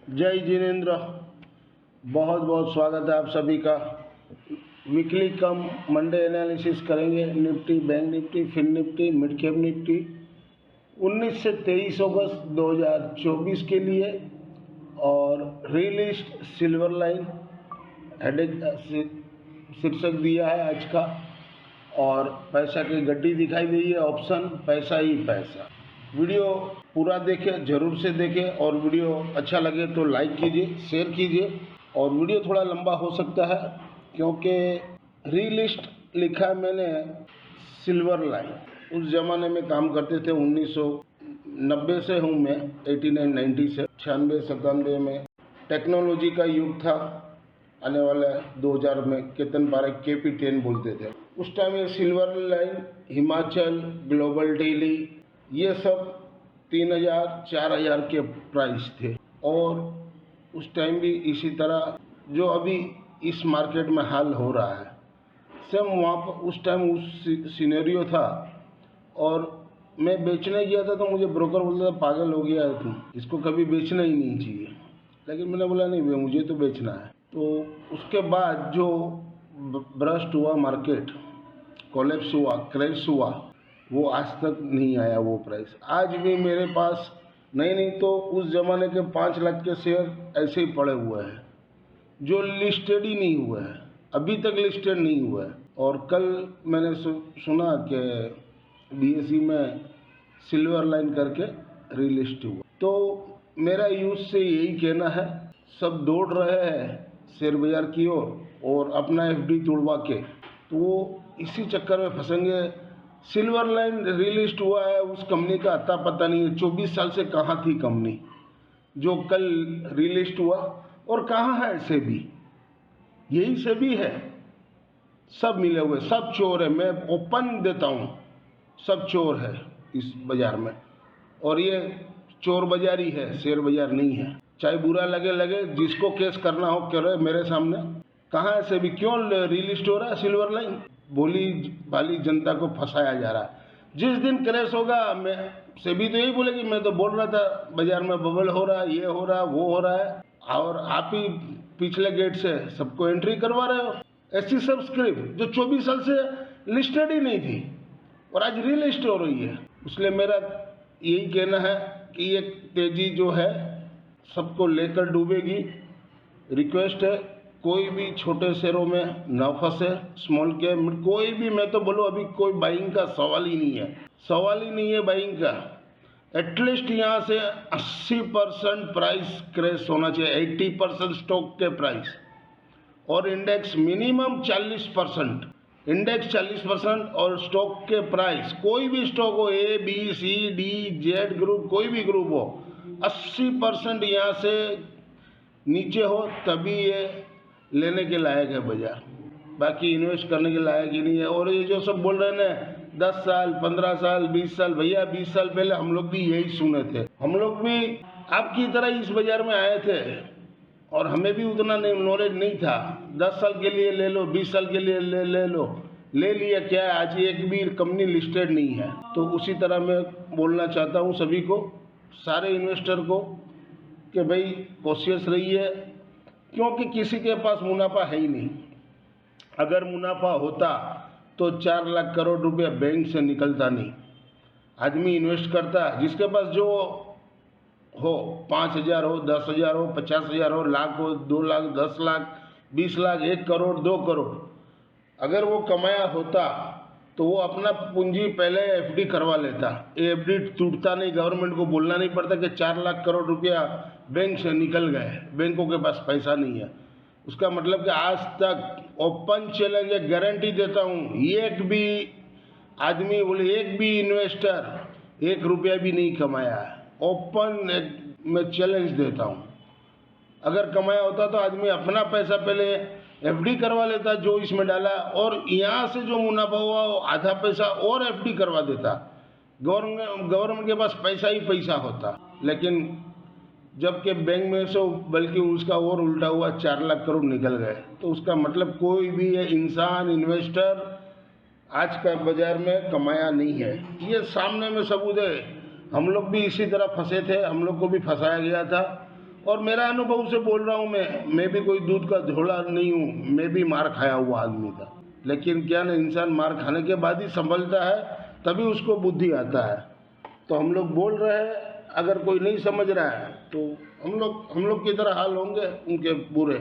जय जिनेन्द्र। बहुत बहुत स्वागत है आप सभी का। वीकली कम मंडे एनालिसिस करेंगे Nifty, bank Nifty, fin Nifty, mid cap Nifty 19 से 23 अगस्त 2024 के लिए। और रिलिस्ट सिल्वर लाइन हेडेक शीर्षक दिया है आज का। और पैसा की गड्डी दिखाई दी है, ऑप्शन पैसा ही पैसा। वीडियो पूरा देखें, ज़रूर से देखें, और वीडियो अच्छा लगे तो लाइक कीजिए, शेयर कीजिए। और वीडियो थोड़ा लंबा हो सकता है क्योंकि रिलिस्ट लिखा है मैंने सिल्वर लाइन। उस ज़माने में काम करते थे, 1990 से हूँ मैं, 89-90 से 96-97 में टेक्नोलॉजी का युग था। आने वाले 2000 में केतन पारेख KP10 बोलते थे। उस टाइम ये silver line, Himachal, global daily, ये सब 3000-4000 के प्राइस थे। और उस टाइम भी इसी तरह जो अभी इस मार्केट में हाल हो रहा है, सेम वहाँ पर उस टाइम उस सिनेरियो था। और मैं बेचने गया था तो मुझे ब्रोकर बोलता था, पागल हो गया है तुम, इसको कभी बेचना ही नहीं चाहिए। लेकिन मैंने बोला नहीं भैया, मुझे तो बेचना है। तो उसके बाद जो ब्रस्ट हुआ मार्केट, कोलैप्स हुआ, क्रैश हुआ, वो आज तक नहीं आया वो प्राइस। आज भी मेरे पास नहीं तो उस ज़माने के 5 लाख के शेयर ऐसे ही पड़े हुए हैं जो लिस्टेड ही नहीं हुए हैं, अभी तक लिस्टेड नहीं हुआ है। और कल मैंने सुना कि BSE में सिल्वर लाइन करके रिलिस्ट हुआ। तो मेरा यूज से यही कहना है, सब दौड़ रहे हैं शेयर बाजार की ओर और अपना FD तोड़वा के, तो वो इसी चक्कर में फंसेंगे। सिल्वर लाइन रिलिस्ट हुआ है, उस कंपनी का अता पता नहीं है। 24 साल से कहाँ थी कंपनी जो कल रिलिस्ट हुआ, और कहाँ है ऐसे भी, यही से भी है, सब मिले हुए, सब चोर है। मैं ओपन देता हूँ, सब चोर है इस बाजार में। और ये चोर बाजारी है, शेयर बाजार नहीं है। चाहे बुरा लगे, जिसको केस करना हो करे मेरे सामने। कहाँ ऐसे भी, क्यों रिलिस्ट हो रहा है सिल्वर लाइन? भोली भाली जनता को फंसाया जा रहा है। जिस दिन क्रैश होगा, मैं सेबी तो यही बोलेगी, मैं तो बोल रहा था बाजार में बबल हो रहा है, ये हो रहा है, वो हो रहा है, और आप ही पिछले गेट से सबको एंट्री करवा रहे हो। ऐसी सब स्क्रिप्ट जो 24 साल से लिस्टेड ही नहीं थी और आज रिलिस्ट हो रही है। इसलिए मेरा यही कहना है कि ये तेजी जो है सबको लेकर डूबेगी। रिक्वेस्ट है, कोई भी छोटे शेयरों में न फंसे। स्मॉल कैप कोई भी, मैं तो बोलूँ अभी कोई बाइंग का सवाल ही नहीं है, सवाल ही नहीं है बाइंग का। एटलीस्ट यहाँ से 80% प्राइस क्रैश होना चाहिए, 80% स्टॉक के प्राइस, और इंडेक्स मिनिमम 40%, इंडेक्स 40% और स्टॉक के प्राइस, कोई भी स्टॉक हो, ABCDZ ग्रुप, कोई भी ग्रुप हो, 80% यहाँ से नीचे हो, तभी ये लेने के लायक है बाजार। बाकी इन्वेस्ट करने के लायक ही नहीं है। और ये जो सब बोल रहे हैं ना 10 साल, 15 साल, 20 साल, भैया 20 साल पहले हम लोग भी यही सुने थे। हम लोग भी आपकी तरह इस बाजार में आए थे और हमें भी उतना नॉलेज नहीं था। 10 साल के लिए ले लो, 20 साल के लिए ले लो, ले लिया क्या है, आज एक भी कंपनी लिस्टेड नहीं है। तो उसी तरह मैं बोलना चाहता हूँ सभी को, सारे इन्वेस्टर को, कि भाई कॉशियस रहिए, क्योंकि किसी के पास मुनाफा है ही नहीं। अगर मुनाफा होता तो 4 लाख करोड़ रुपया बैंक से निकलता नहीं। आदमी इन्वेस्ट करता, जिसके पास जो हो, 5,000 हो, 10,000 हो, 50,000 हो, लाख हो, 2 लाख, 10 लाख, 20 लाख, 1 करोड़, 2 करोड़, अगर वो कमाया होता तो वो अपना पूंजी पहले FD करवा लेता। ये FD टूटता नहीं, गवर्नमेंट को बोलना नहीं पड़ता कि 4 लाख करोड़ रुपया बैंक से निकल गए, बैंकों के पास पैसा नहीं है। उसका मतलब कि आज तक ओपन चैलेंज, गारंटी देता हूँ, एक भी आदमी बोले, एक भी इन्वेस्टर 1 रुपया भी नहीं कमाया है। ओपन मैं चैलेंज देता हूँ। अगर कमाया होता तो आदमी अपना पैसा पहले FD करवा लेता जो इसमें डाला, और यहाँ से जो मुनाफा हुआ वो आधा पैसा और FD करवा देता। गवर्नमेंट के पास पैसा ही पैसा होता। लेकिन जबकि बैंक में से बल्कि उसका और उल्टा हुआ, 4 लाख करोड़ निकल गए। तो उसका मतलब कोई भी इंसान, इन्वेस्टर आज का बाजार में कमाया नहीं है। ये सामने में सबूत है। हम लोग भी इसी तरह फंसे थे, हम लोग को भी फंसाया गया था और मेरा अनुभव से बोल रहा हूँ, मैं भी कोई दूध का धोला नहीं हूँ, मैं भी मार खाया हुआ आदमी था। लेकिन क्या ना, इंसान मार खाने के बाद ही संभलता है, तभी उसको बुद्धि आता है। तो हम लोग बोल रहे हैं, अगर कोई नहीं समझ रहा है तो हम लोग की तरह हाल होंगे उनके बुरे।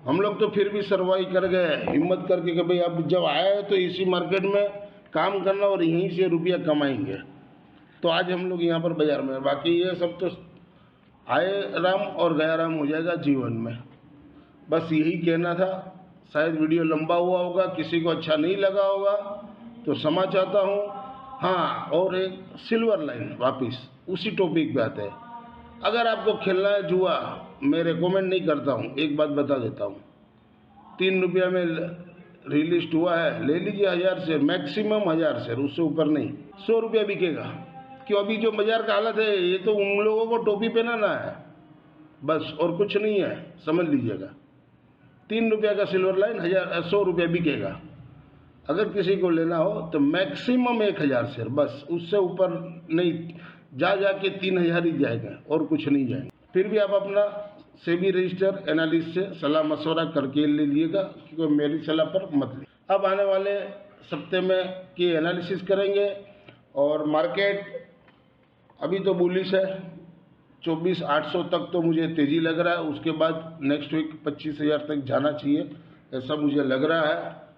हम लोग तो फिर भी सर्वाइव कर गए, हिम्मत करके कि भाई अब जब आए हैं तो इसी मार्केट में काम करना और यहीं से रुपया कमाएंगे। तो आज हम लोग यहाँ पर बाजार में, बाकी ये सब तो आए राम और गया राम हो जाएगा जीवन में। बस यही कहना था। शायद वीडियो लंबा हुआ होगा, किसी को अच्छा नहीं लगा होगा तो क्षमा चाहता हूँ। हाँ, और एक सिल्वर लाइन वापिस उसी टॉपिक पे आते हैं। अगर आपको खेलना है जुआ, मैं रेकमेंड नहीं करता हूँ, एक बात बता देता हूँ। 3 रुपया में रिलिस्ट हुआ है, ले लीजिए 1000 शेयर, मैक्सिमम 1000 शेयर, उससे ऊपर नहीं। 100 रुपया बिकेगा। क्यों? अभी जो बाजार का हालत है, ये तो उन लोगों को टोपी पहनाना है बस, और कुछ नहीं है, समझ लीजिएगा। 3 रुपया का सिल्वर लाइन 100 रुपया बिकेगा। अगर किसी को लेना हो तो मैक्सिमम 1000 शेयर, बस उससे ऊपर नहीं। जाके 3000 ही जाएगा और कुछ नहीं जाएगा। फिर भी आप अपना सेबी रजिस्टर एनालिस्ट से सलाह मशवरा करके ले लीजिएगा, क्योंकि मेरी सलाह पर मत लीजिए। अब आने वाले सप्ते में की एनालिसिस करेंगे। और मार्केट अभी तो बुलिश है, 24,800 तक तो मुझे तेज़ी लग रहा है। उसके बाद नेक्स्ट वीक 25,000 तक जाना चाहिए, ऐसा मुझे लग रहा है।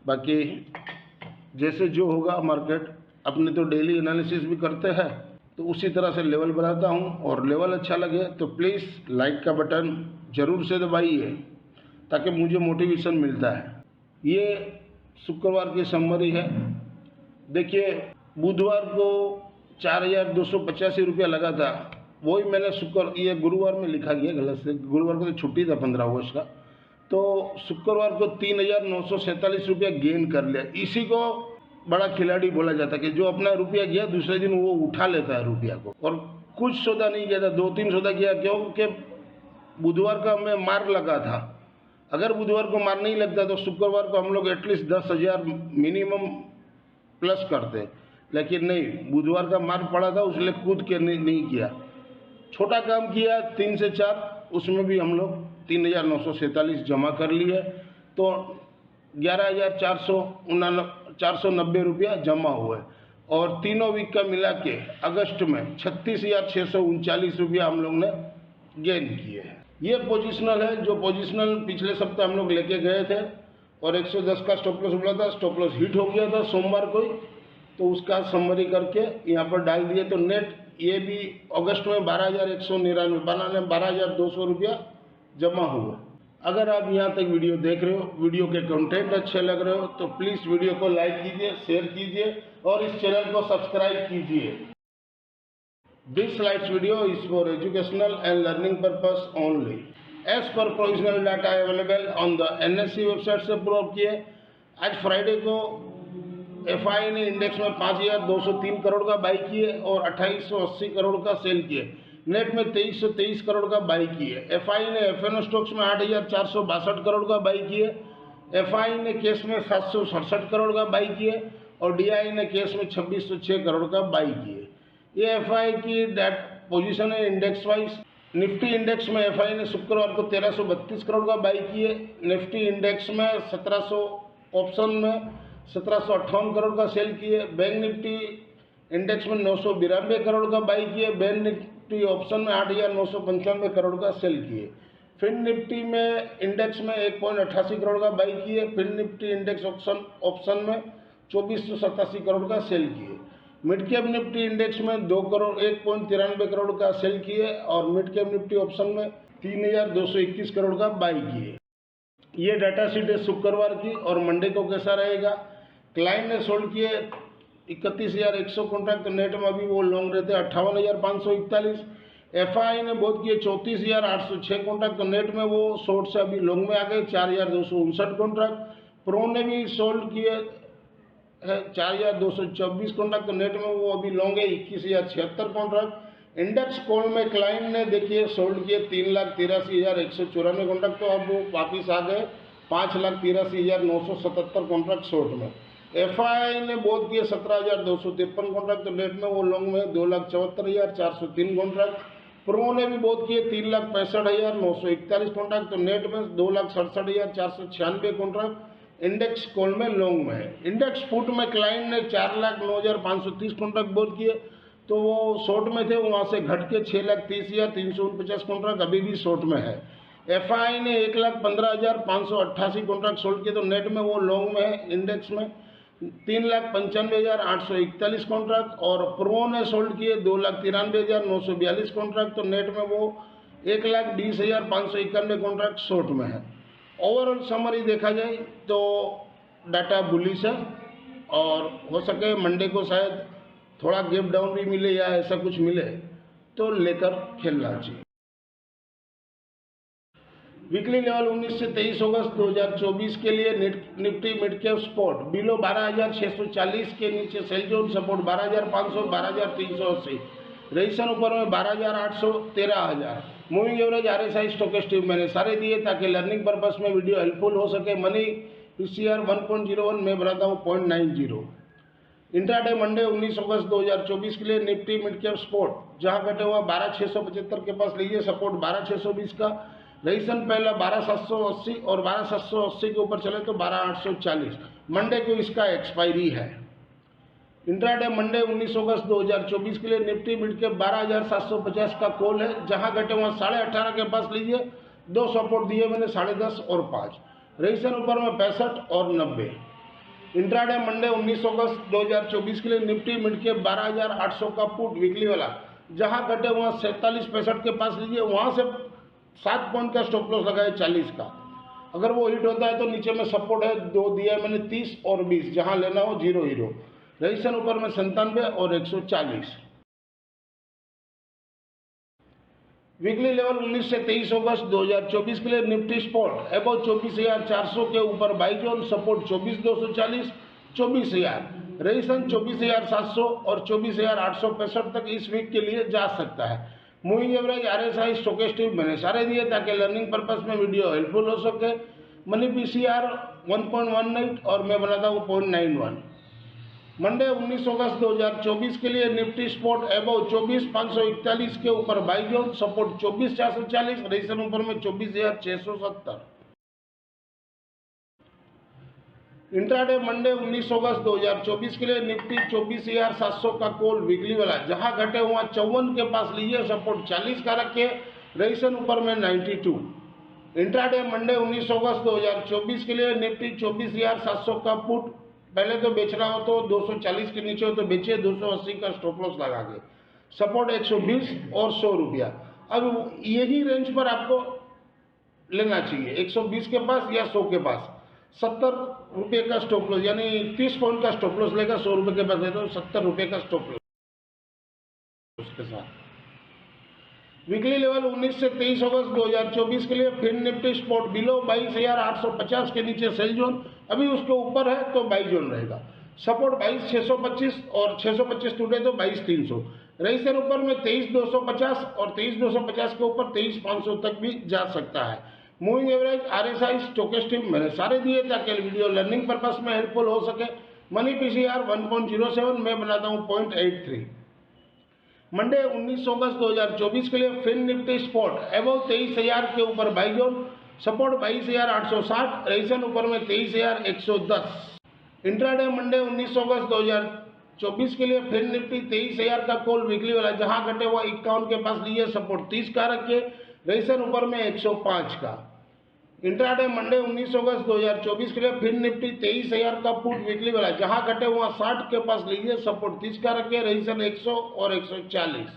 बाकी जैसे जो होगा मार्केट, अपने तो डेली एनालिसिस भी करते हैं, तो उसी तरह से लेवल बनाता हूँ। और लेवल अच्छा लगे तो प्लीज़ लाइक का बटन ज़रूर से दबाइए, ताकि मुझे मोटिवेशन मिलता है। ये शुक्रवार की समरी है। देखिए, बुधवार को 4,285 रुपया लगा था, वही मैंने ये गुरुवार में लिखा गया गलत से, गुरुवार को तो छुट्टी था 15 अगस्त का, तो शुक्रवार को 3,947 रुपया गेन कर लिया। इसी को बड़ा खिलाड़ी बोला जाता है कि जो अपना रुपया गया दूसरे दिन वो उठा लेता है रुपया को। और कुछ सौदा नहीं किया था, 2-3 सौदा किया, क्योंकि बुधवार का हमें मार लगा था। अगर बुधवार को मार नहीं लगता तो शुक्रवार को हम लोग एटलीस्ट 10,000 मिनिमम प्लस करते, लेकिन नहीं, बुधवार का मार पड़ा था, उसलिए कूद के नहीं किया। छोटा काम किया 3 से 4, उसमें भी हम लोग 3,947 जमा कर लिए, तो 11,490 रुपया जमा हुए। और तीनों वीक का मिला के अगस्त में 36,639 रुपया हम लोग ने गेन किए हैं। ये पोजिशनल है, जो पोजिशनल पिछले सप्ताह हम लोग लेके गए थे, और 110 का स्टॉप लॉस बोला था, स्टॉप लॉस हिट हो गया था सोमवार को ही, तो उसका समरी करके यहाँ पर डाल दिए। तो नेट ये भी अगस्त में 12,200 रुपया जमा हुआ। अगर आप यहाँ तक वीडियो देख रहे हो, वीडियो के कंटेंट अच्छे लग रहे हो, तो प्लीज़ वीडियो को लाइक कीजिए, शेयर कीजिए और इस चैनल को सब्सक्राइब कीजिए। This slides video is for educational and learning purpose only. As per provisional data available on the NSE website से प्रूव किए। आज फ्राइडे को FI ने इंडेक्स में 5,203 करोड़ का बाई किए और 2,880 करोड़ का सेल किए। नेट में 2,323 करोड़ का बाई किए। FI ने FNO स्टॉक्स में 8,462 करोड़ का बाई किए। FI ने केस में 767 करोड़ का बाई किए और DI ने केस में 2,606 करोड़ का बाई किए। ये FI की डेट पोजीशन है इंडेक्स वाइज। निफ्टी इंडेक्स में FI ने शुक्रवार को 1,332 करोड़ का बाई किए। निफ्टी इंडेक्स में 1,700 ऑप्शन में 1,758 करोड़ का सेल किए। बैंक निफ्टी इंडेक्स में 992 करोड़ का बाई किए। बैंक निफ्टी ऑप्शन में 8,995 करोड़ का सेल किए। फिन निफ्टी में इंडेक्स में 1.88 करोड़ का बाई किए। फिन निफ्टी इंडेक्स ऑप्शन में 2,487 करोड़ का सेल किए। मिड कैप निफ्टी इंडेक्स में 1.93 करोड़ का सेल किए और मिड कैप निफ्टी ऑप्शन में 3,221 करोड़ का बाई किए। ये डाटा शीट है शुक्रवार की। और मंडे को कैसा रहेगा? क्लाइंट ने सोल्ड किए 31,100 कॉन्ट्रैक्ट, तो नेट में अभी वो लॉन्ग रहते 58,541। FI ने बहुत किए 34,806 कॉन्ट्रैक्ट, तो नेट में वो शॉर्ट से अभी लॉन्ग में आ गए 4,259 कॉन्ट्रैक्ट। प्रो ने भी सोल्ड किए 4,224 कॉन्ट्रैक्ट, तो नेट में वो अभी लॉन्ग है 21,076 कॉन्ट्रैक्ट। इंडेक्स कॉल में क्लाइंट ने देखिए सोल्ड किए 3,83,194 कॉन्ट्रैक्ट, तो अब वो वापिस आ गए 5,83,977 कॉन्ट्रैक्ट शॉर्ट में। FI ने बहुत किए 17,253 कॉन्ट्रैक्ट, तो नेट में वो लॉन्ग में 2,74,403 कॉन्ट्रैक्ट। प्रो ने भी बहुत किए 3,65,941 कॉन्ट्रैक्ट, तो नेट में 2,67,496 कॉन्ट्रैक्ट इंडेक्स कॉल में लॉन्ग में है। इंडेक्स पुट में क्लाइंट ने 4,09,530 कॉन्ट्रैक्ट बोल किए, तो वो शॉर्ट में थे, वहाँ से घट के 6,30,349 कॉन्ट्रैक्ट अभी भी शॉर्ट में है। एफआई ने 1,15,588 कॉन्ट्रैक्ट सोल्ड किए, तो नेट में वो लॉन्ग में है। इंडेक्स में 3,95,841 कॉन्ट्रैक्ट, और प्रो ने सोल्ड किए 2,93,942 कॉन्ट्रैक्ट, तो नेट में वो 1,20,591 कॉन्ट्रैक्ट शॉर्ट में है। ओवरऑल समरी देखा जाए तो डाटा बुलिश है, और हो सके मंडे को शायद थोड़ा गैप डाउन भी मिले या ऐसा कुछ मिले तो लेकर खेलना चाहिए। वीकली लेवल 19 से 23 अगस्त 2024 के लिए Nifty mid cap spot below 12,640 के नीचे सेल जोन, सपोर्ट 12,500, 12,380, रजिस्ट्रेशन ऊपर में 12,800, 13,000। मूविंग एवरेज RSI स्टोकेस्टिक मैंने सारे दिए ताकि लर्निंग पर्पस में वीडियो हेल्पफुल हो सके। मनी PCR 1.01 में बनाता हूँ 0.90। इंट्राडे मंडे 19 अगस्त 2024 के लिए निफ्टी मिड कैप स्पॉट जहां घटे हुआ 12,675 के पास लीजिए, सपोर्ट 12,620 का, रजिस्ट्रेशन पहला 12,780 और 12,780 के ऊपर चले तो 12,840। मंडे को इसका एक्सपायरी है। इंट्राडे मंडे 19 अगस्त 2024 के लिए निफ्टी मिड कैप 12,750 का कॉल है, जहां घटे हुआ 18.5 के पास लीजिए, दो सपोर्ट दिए मैंने 10.5 और 5, रजिस्ट्रेशन ऊपर में 65 और 90। इंट्राडे मंडे 19 अगस्त 2024 के लिए निफ्टी मिड कैप 12,800 का पुट वीकली वाला, जहां घटे हुआ 47-65 के पास लीजिए, वहां से 7 पॉइंट का स्टॉप लॉस लगाए 40 का। अगर वो हिट होता है तो नीचे में सपोर्ट है, दो दिया है मैंने 30 और 20, जहां लेना हो 0-0, रजिस्ट्रेशन ऊपर में 97 और 140। वीकली लेवल 19 से 23 अगस्त 2024 के लिए निफ्टी स्पॉट अबव 24,400 के ऊपर बाई जोन, सपोर्ट 24,240, 24,000, रजिस्ट्रेशन 24,700 और 24,865 तक इस वीक के लिए जा सकता है। मूविंग एवरेज RSI स्टोकेस्टिक मैंने सारे दिए ताकि लर्निंग पर्पस में वीडियो हेल्पफुल हो सके। मनी PCR 1.18 और मैं बनाता हूँ 0.91। मंडे 19 अगस्त 2024 के लिए निफ्टी स्पॉट अबव 24,541 के ऊपर बाई जोन, सपोर्ट 24,440, रजिस्ट्रेशन ऊपर में 24,670। इंट्राडे मंडे 19 अगस्त 2024 के लिए निफ्टी 24,700 का कॉल वीकली वाला, जहां घटे हुआ 54 के पास लीजिए, सपोर्ट 40 का रखिए, रजिस्ट्रेशन ऊपर में 92। इंट्राडे मंडे 19 अगस्त 2024 के लिए निफ्टी 24,700 का पुट, पहले तो बेचना हो तो 240 के नीचे हो तो बेचिए, 280 का स्टॉप लॉस लगा के, सपोर्ट 120 और 100 रुपया। अब यही रेंज पर आपको लेना चाहिए, 120 के पास या 100 के पास, 70 रुपये का स्टॉप लॉस, यानी 30 पॉइंट का स्टॉप लॉस लेगा, 100 रुपये के पास ले तो 70 रुपये का स्टॉप लॉस के साथ। वीकली लेवल 19 से 23 अगस्त 2024 के लिए फिर निफ्टी स्पॉट बिलो 22,850 के नीचे सेल जोन, अभी उसके ऊपर है तो बाई जोन रहेगा, सपोर्ट 22,625 और 625 टूटे तो 22,300, रजिस्ट्रेशन ऊपर में 23,250 और 23,250 के ऊपर 23,500 तक भी जा सकता है। मूविंग एवरेज RSI स्टोकेस्टिक मैंने सारे दिए ताकि वीडियो लर्निंग पर्पस में हेल्पफुल हो सके। मनी PCR 1.07 मैं बनाता हूँ 0.83। मंडे 19 अगस्त 2024 के लिए फिन निफ्टी स्पॉट अबव 23,000 के ऊपर बाई जोन, सपोर्ट 22,860, रजिस्ट्रेशन ऊपर में 23,110। इंट्राडे मंडे 19 अगस्त 2024 के लिए फिन निफ्टी 23,000 का कॉल वीकली वाला, जहां घटे हुआ 51 के पास लिए, सपोर्ट 30 का रखिए, रजिस्ट्रेशन ऊपर में 105 का। इंट्राडे मंडे 19 अगस्त 2024 के लिए फिर निफ्टी 23,000 का पुट वीकली वाला, जहां घटे हुआ 60 के पास लीजिए, सपोर्ट 30 का रखिए, रजिस्ट्रेशन 100 और 140।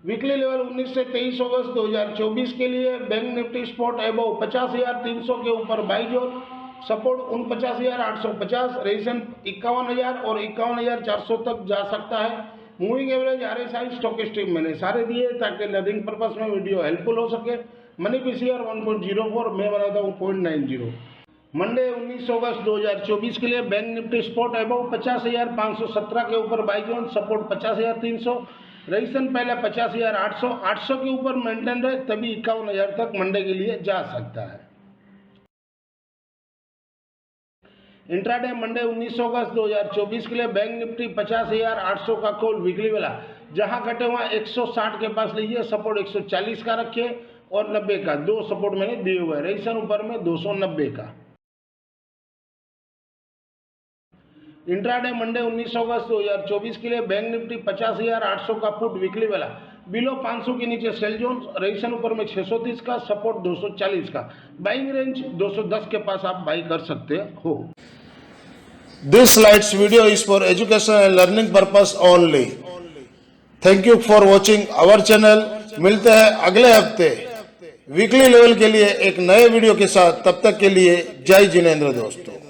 वीकली लेवल 19 से 23 अगस्त 2024 के लिए बैंक निफ्टी स्पॉट अबव 50,300 के ऊपर बाई जोन, सपोर्ट 49,850, रजिस्ट्रेशन 51,000 और 51,400 तक जा सकता है। मूविंग एवरेज RSI स्टोकेस्टिक मैंने सारे दिए ताकि लर्निंग पर्पस में वीडियो हेल्पफुल हो सके। मनी PCR 1.04 मैं बनाता हूँ 0.90। मंडे 19 अगस्त 2024 के लिए बैंक निफ्टी स्पॉट अबव 50,517 के ऊपर बाई जोन, सपोर्ट 50,300, रजिस्ट्रेशन पहले 50,800, 800 के ऊपर मेंटेन रहे तभी 51,000 तक मंडे के लिए जा सकता है। इंट्राडे मंडे 19 अगस्त 2024 के लिए बैंक निफ्टी 50,800 का कॉल वीकली वाला, जहां घटे वहां 160 के पास लीजिए, सपोर्ट 140 का रखिए और 90 का, दो सपोर्ट मैंने दिए हुए हैं। रेजिस्टेंस ऊपर में 290 का। इंट्राडे मंडे 19 अगस्त 2024 के लिए बैंक निफ्टी 50,800 का पुट वीकली वाला बिलो 500 के नीचे सेल जोन, रेजिस्टेंस ऊपर में 630 का, सपोर्ट 240 का, बाइंग रेंज 210 के पास आप बाई कर सकते हो। This slides video is for education and learning purpose only. Thank you for watching our channel. मिलते हैं अगले हफ्ते वीकली लेवल के लिए एक नए वीडियो के साथ। तब तक के लिए जय जिनेंद्र दोस्तों।